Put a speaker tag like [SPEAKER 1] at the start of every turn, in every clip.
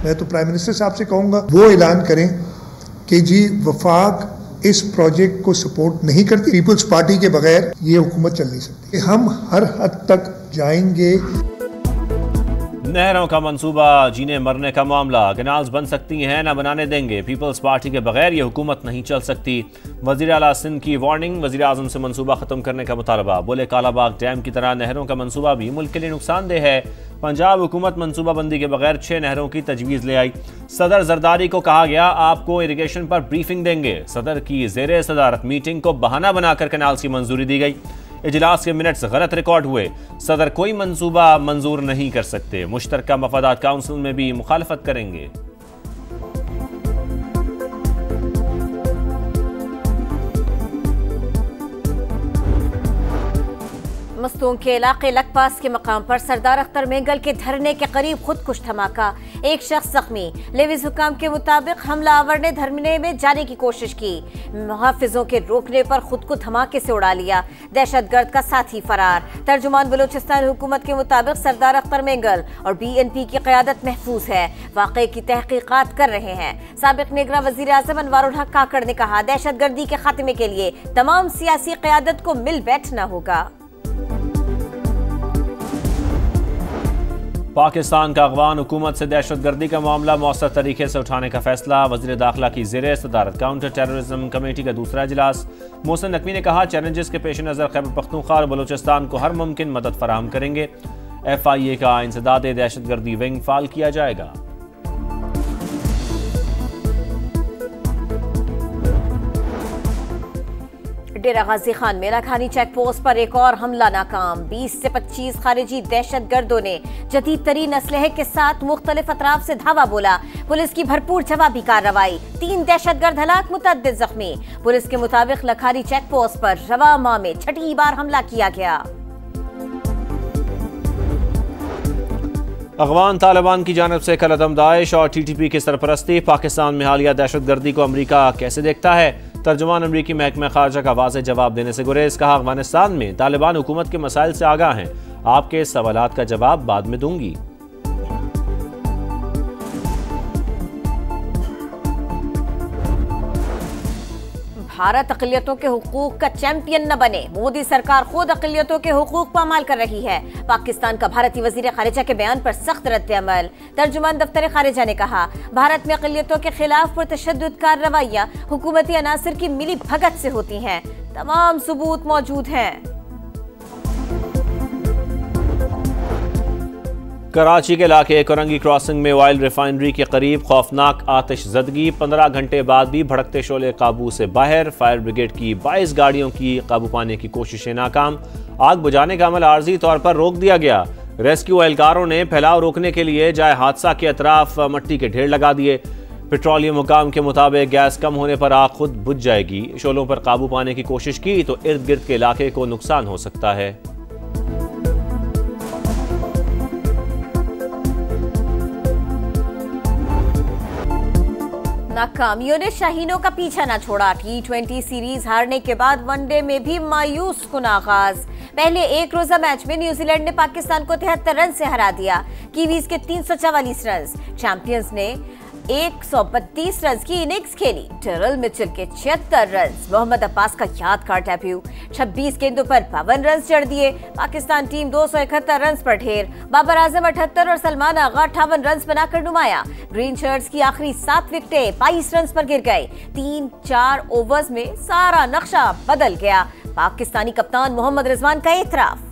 [SPEAKER 1] मैं तो prime minister साहब से कहूँगा वो ऐलान करें कि जी वफाक इस प्रोजेक्ट को सपोर्ट नहीं करती, पीपल्स पार्टी के बगैर ये हुकूमत चल नहीं सकती। हम हर हद तक जाएंगे।
[SPEAKER 2] नहरों का मंसूबा, जीने मरने का मामला, कैनाल्स बन सकती हैं ना बनाने देंगे, पीपल्स पार्टी के बगैर ये हुकूमत नहीं चल सकती। वज़ीर आला सिंध की वार्निंग, वज़ीर आज़म से मंसूबा ख़त्म करने का मुतालबा। बोले कालाबाग डैम की तरह नहरों का मंसूबा भी मुल्क के लिए नुकसानदेह है। पंजाब हुकूमत मंसूबा बंदी के बगैर 6 नहरों की तजवीज़ ले आई। सदर जरदारी को कहा गया आपको इरिगेशन पर ब्रीफिंग देंगे। सदर की ज़ेरे सदारत मीटिंग को बहाना बनाकर कैनाल्स की मंजूरी दी गई। इजलास के मिनट्स गलत रिकॉर्ड हुए। सदर कोई मंसूबा मंजूर नहीं कर सकते। मुश्तरका मफादात काउंसिल में भी मुखालफत करेंगे।
[SPEAKER 3] मस्तूम के इलाके लकपास के मकाम पर सरदार अख्तर मेंगल के धरने के करीब खुदकुश धमाका, एक शख्स जख्मी। लेविस हुकाम के मुताबिक हमलावर ने धरने में जाने की कोशिश की, मुहाफिजों के रोकने पर खुद को धमाके से उड़ा लिया। दहशतगर्द का साथी फरार। तर्जुमान बलूचिस्तान हुकूमत के मुताबिक सरदार अख्तर मेंगल और BNP की क़यादत महफूज है, वाक़े की तहकीकात कर रहे हैं। साबिक निगरान वज़ीर आज़म अनवारुल हक काकड़ ने कहा दहशतगर्दी के खात्मे के लिए तमाम सियासी क़यादत को मिल बैठना होगा।
[SPEAKER 2] पाकिस्तान का अफगान हुकूमत से दहशतगर्दी का मामला मौसर तरीके से उठाने का फैसला। वज़ीर दाखिला की ज़ेरे सदारत काउंटर टेररिज्म कमेटी का दूसरा इजलास। मोहसिन नकवी ने कहा चैलेंजेस के पेश नज़र खैबर पख्तूनख्वा और बलूचिस्तान को हर मुमकिन मदद फराहम करेंगे। FIA का इंसदाद दहशतगर्दी विंग फाल किया जाएगा।
[SPEAKER 3] डेरा गाजी खान मेरा खानी चेक पोस्ट पर एक और हमला नाकाम। 20 से 25 खारिजी दहशतगर्दों ने जदीद तरीन असलहे के साथ मुख्तलिफ अतराफ से धावा बोला। पुलिस की भरपूर जवाबी कार्रवाई। 3 दहशतगर्द हलाक, मुतअद्दिद जख्मी। पुलिस के मुताबिक लखारी चेक पोस्ट पर रवा माह में 6ठी बार हमला किया गया।
[SPEAKER 2] अफगान तालिबान की जानब से कलअदम दाइश और TTP की सरपरस्ती। पाकिस्तान में हालिया दहशतगर्दी को अमरीका कैसे देखता है? तर्जुमान अमरीकी महकमा खारजा का वाज़ेह जवाब देने से गुरेज। कहा अफगानिस्तान में तालिबान हुकूमत के मसाइल से आगाह हैं, आपके सवालात का जवाब बाद में दूंगी।
[SPEAKER 3] भारत अक़लियतों के हुकूक का चैंपियन न बने, मोदी सरकार खुद अक़लियतों के हुकूक पर अमल कर रही है। पाकिस्तान का भारतीय वज़ीर ख़ारिजा के बयान पर सख्त रद्द-ए-अमल। तर्जुमान दफ्तर ख़ारिजा ने कहा भारत में अक़लियतों के खिलाफ पुरतशद्दुद रवैया हुकूमती अनासिर की मिली भगत से होती हैं, तमाम सबूत मौजूद हैं।
[SPEAKER 2] कराची के इलाके कोरंगी क्रॉसिंग में ऑयल रिफाइनरी के करीब खौफनाक आतिशज़दगी। 15 घंटे बाद भी भड़कते शोले काबू से बाहर। फायर ब्रिगेड की 22 गाड़ियों की काबू पाने की कोशिशें नाकाम। आग बुझाने का अमल आर्जी तौर पर रोक दिया गया। रेस्क्यू एहलकारों ने फैलाव रोकने के लिए जाए हादसा के अतराफ मट्टी के ढेर लगा दिए। पेट्रोलियम हुकाम के मुताबिक गैस कम होने पर आग खुद बुझ जाएगी। शोलों पर काबू पाने की कोशिश की तो इर्द गिर्द के इलाके को नुकसान हो सकता है।
[SPEAKER 3] नाकामियों ने शाहीनों का पीछा न छोड़ा। T20 सीरीज हारने के बाद वनडे में भी मायूस कुन आगाज। पहले एक रोजा मैच में न्यूजीलैंड ने पाकिस्तान को 73 रन से हरा दिया। कीवीज के 344 रन। चैंपियंस ने 132 रन की इनिंग्स खेली। टरल मिचेल के 76 रन। मोहम्मद अब्बास का यादगार डेब्यू। 26 गेंदों पर 52 रन जड़ दिए। पाकिस्तान टीम 271 रन पर ढेर। बाबर आजम 78 और सलमान आगा 58 रन बनाकर नुमाया। ग्रीन शर्ट्स की आखिरी 7 विकेटें 22 रन पर गिर गए। 3-4 ओवर्स में सारा नक्शा बदल गया। पाकिस्तानी कप्तान मोहम्मद रिजवान का एतराफ।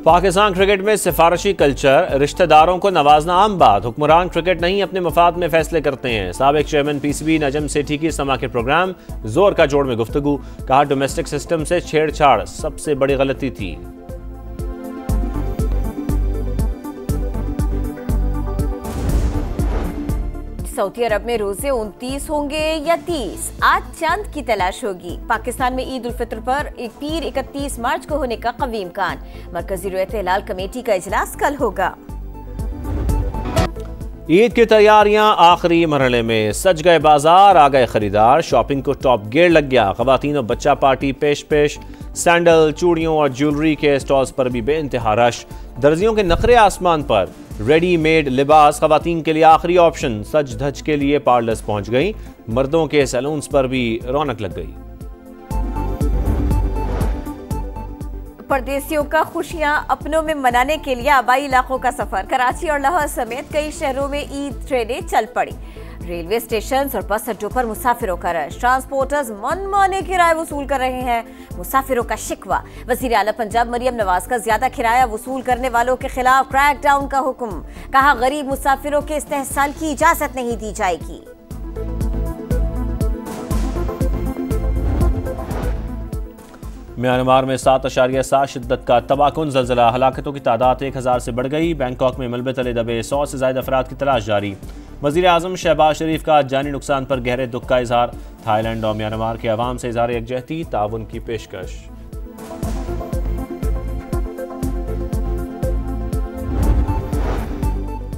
[SPEAKER 2] पाकिस्तान क्रिकेट में सिफारिशी कल्चर, रिश्तेदारों को नवाजना आम बात। हुक्मरान क्रिकेट नहीं अपने मफाद में फैसले करते हैं। साबिक चेयरमैन PCB नजम सेठी की समा के प्रोग्राम जोर का जोड़ में गुफ्तगू। कहा डोमेस्टिक सिस्टम से छेड़छाड़ सबसे बड़ी गलती थी।
[SPEAKER 3] सऊदी अरब में रोजे 29 होंगे या 30, आज चांद की तलाश होगी। पाकिस्तान में ईद उल फित्र पर पीर 31 मार्च को होने का कवी इम्कान। मरकजी रुयत हिलाल कमेटी का इजलास कल होगा।
[SPEAKER 2] ईद की तैयारियां आखिरी मरहले में। सज गए बाजार, आ गए खरीदार। शॉपिंग को टॉप गियर लग गया। खवातीन और बच्चा पार्टी पेश पेश। सैंडल, चूड़ियों और ज्वेलरी के स्टॉल्स पर भी बेइंतहा रश। दर्जियों के नखरे आसमान पर। रेडीमेड लिबास खवातीन के लिए आखिरी ऑप्शन। सज धज के लिए पार्लर्स पहुंच गई। मर्दों के सैलून्स पर भी रौनक लग गई।
[SPEAKER 3] परदेसियों का खुशियां अपनों में मनाने के लिए आबाई इलाकों का सफर। कराची और लाहौर समेत कई शहरों में ईद ट्रेनें चल पड़ी। रेलवे स्टेशन और बस अड्डों पर मुसाफिरों का रश। ट्रांसपोर्टर्स मनमाने किराए वसूल कर रहे हैं। मुसाफिरों का शिकवा। वजीर आला पंजाब मरियम नवाज का ज्यादा किराया वसूल करने वालों के खिलाफ क्रैकडाउन का हुक्म। कहा गरीब मुसाफिरों के इस्तेहसाल की इजाजत नहीं दी जाएगी।
[SPEAKER 2] म्यांमार में 7.7 शिद्दत का तबाहकुन ज़लज़ला। हलाकतों की तादाद 1000 से बढ़ गई। बैंकॉक में मलबे तले दबे 100 से ज़ायद अफराद की तलाश जारी। वज़ीर आज़म शहबाज शरीफ का जानी नुकसान पर गहरे दुख का इजहार। थाईलैंड और म्यांमार के अवाम से इजहार यकजहती ताउन की पेशकश।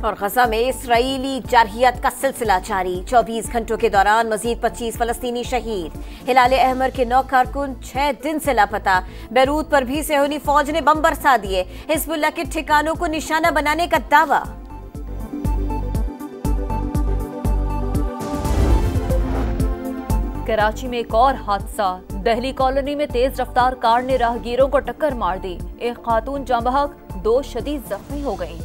[SPEAKER 3] और गजा में इसराइली जारहियत का सिलसिला जारी। 24 घंटों के दौरान मजीद 25 फलस्तीनी शहीद। हिलाल अहमर के 9 कारकुन 6 दिन से लापता। बैरूत पर भी सेहूनी फौज ने बम बरसा दिए। हिजबुल्लाह के ठिकानों को निशाना बनाने का दावा।
[SPEAKER 4] कराची में एक और हादसा। दहली कॉलोनी में तेज रफ्तार कार ने राहगीरों को टक्कर मार दी। एक खातून जाँ बहक, 2 शदीद जख्मी हो गईं।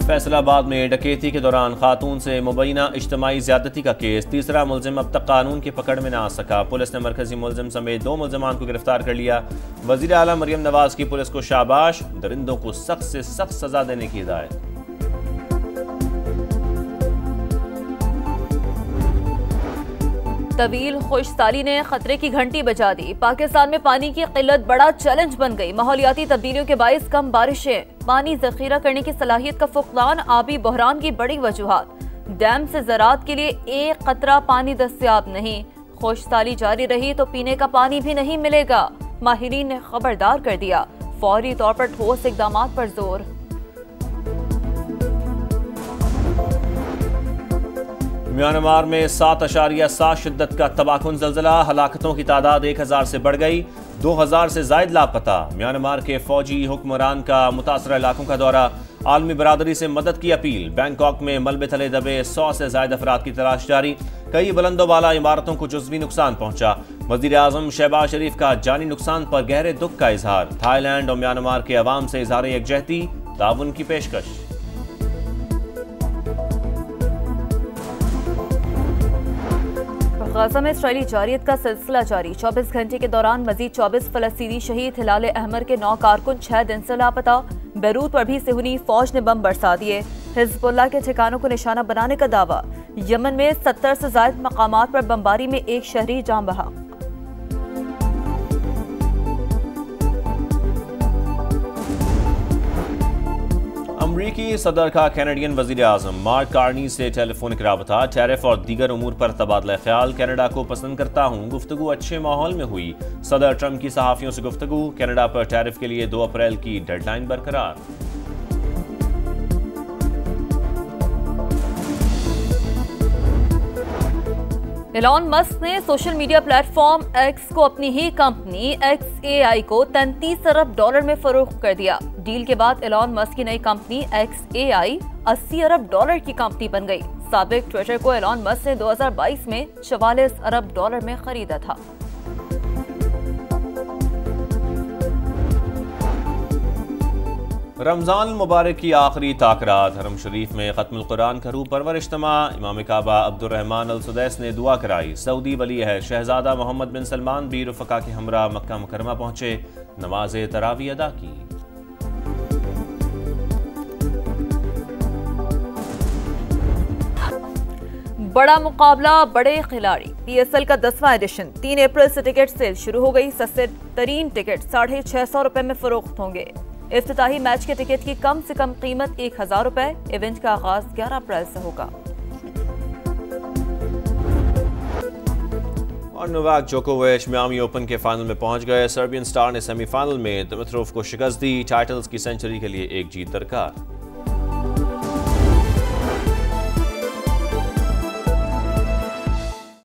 [SPEAKER 2] फैसलाबाद में डकैती के दौरान खातून से मुबैना इज्तिमाई ज्यादती का केस। तीसरा मुलजिम अब तक कानून की पकड़ में न आ सका। पुलिस ने मरकजी मुलजिम समेत 2 मुलजमान को गिरफ्तार कर लिया। वजीर आला मरियम नवाज की पुलिस को शाबाश। दरिंदों को सख्त से सख्त सजा देने की हिदायत।
[SPEAKER 4] तवील खुशसाली ने खतरे की घंटी बजा दी। पाकिस्तान में पानी की किल्लत बड़ा चैलेंज बन गई। माहौलियाती तब्दीलियों के बायस कम बारिशें, पानी जखीरा करने की सलाहियत का फुकदान आबी बहरान की बड़ी वजूहात। डैम से ज़राअत के लिए एक कतरा पानी दस्तयाब नहीं। खुशसाली जारी रही तो पीने का पानी भी नहीं मिलेगा। माहिरीन ने खबरदार कर दिया। फौरी तौर पर ठोस इकदाम पर जोर।
[SPEAKER 2] म्यांमार में 7.7 शिद्दत का तबाहकुन ज़लज़ला। हलाकतों की तादाद 1000 से बढ़ गई। 2000 से जायद लापता। म्यांमार के फौजी हुक्मरान का मुतासरा इलाकों का दौरा। आलमी बरादरी से मदद की अपील। बैंकॉक में मलबे तले दबे 100 से जायद अफराद की तलाश जारी। कई बुलंदोबाला इमारतों को जुज़वी नुकसान पहुंचा। वज़ीर आज़म शहबाज शरीफ का जानी नुकसान पर गहरे दुख का इजहार। थाईलैंड और म्यांमार के अवाम से इजहार यकजहती ताउन की पेशकश।
[SPEAKER 4] गजा में इसराइली जारियत का सिलसिला जारी। 24 घंटे के दौरान मजीद 24 फलस्तीनी शहीद। हिलाल अहमर के 9 कारकुन 6 दिन से लापता। बैरूत पर भी सेहूनी फौज ने बम बरसा दिए। हिजबुल्लाह के ठिकानों को निशाना बनाने का दावा। यमन में 70 से ज्यादा मकामात पर बमबारी में एक शहरी जाँ बहक।
[SPEAKER 2] अमरीकी सदर का कैनेडियन वजीर आज़म मार्क कार्नी से टेलीफोनिक राबता। टैरिफ और दीगर उमूर पर तबादला ख्याल। कनाडा को पसंद करता हूँ। गुफ्तगू अच्छे माहौल में हुई। सदर ट्रंप की सहाफ़ियों से गुफ्तगू। कनाडा पर टैरिफ के लिए 2 अप्रैल की डेडलाइन बरकरार।
[SPEAKER 4] एलॉन मस्क ने सोशल मीडिया प्लेटफॉर्म एक्स को अपनी ही कंपनी XAI को $33 अरब में फरोख्त कर दिया। डील के बाद एलॉन मस्क की नई कंपनी XAI $80 अरब की कंपनी बन गई। साबिक ट्विटर को एलॉन मस्क ने 2022 में $44 अरब में खरीदा था।
[SPEAKER 2] रमजान मुबारक की आखिरी ताकरात। हरम शरीफ में खत्मुल कुरान का रूह परवर इज्तिमा। इमाम काबा अब्दुर्रहमान अल सुदैस ने दुआ कराई। सऊदी वली है शहजादा मोहम्मद बिन सलमान भी रफ़का के हमरा मक्का मुकरमा पहुंचे। नमाज तरावी अदा की।
[SPEAKER 4] बड़ा मुकाबला, बड़े खिलाड़ी। PSL का 10वां एडिशन 3 अप्रैल से टिकट सेल शुरू हो गई। सस्ते तरीन टिकट ₹650 में फरोख्त होंगे। इफ्तिताही मैच के टिकट की कम से कम कीमत ₹1000। इवेंट का आगाज 11 अप्रैल से होगा।
[SPEAKER 2] और नोवाक जोकोविच मियामी ओपन के फाइनल में पहुंच गए। सर्बियन स्टार ने सेमीफाइनल में दिमित्रोव को शिकस्त दी। टाइटल्स की सेंचुरी के लिए एक जीत दरकार।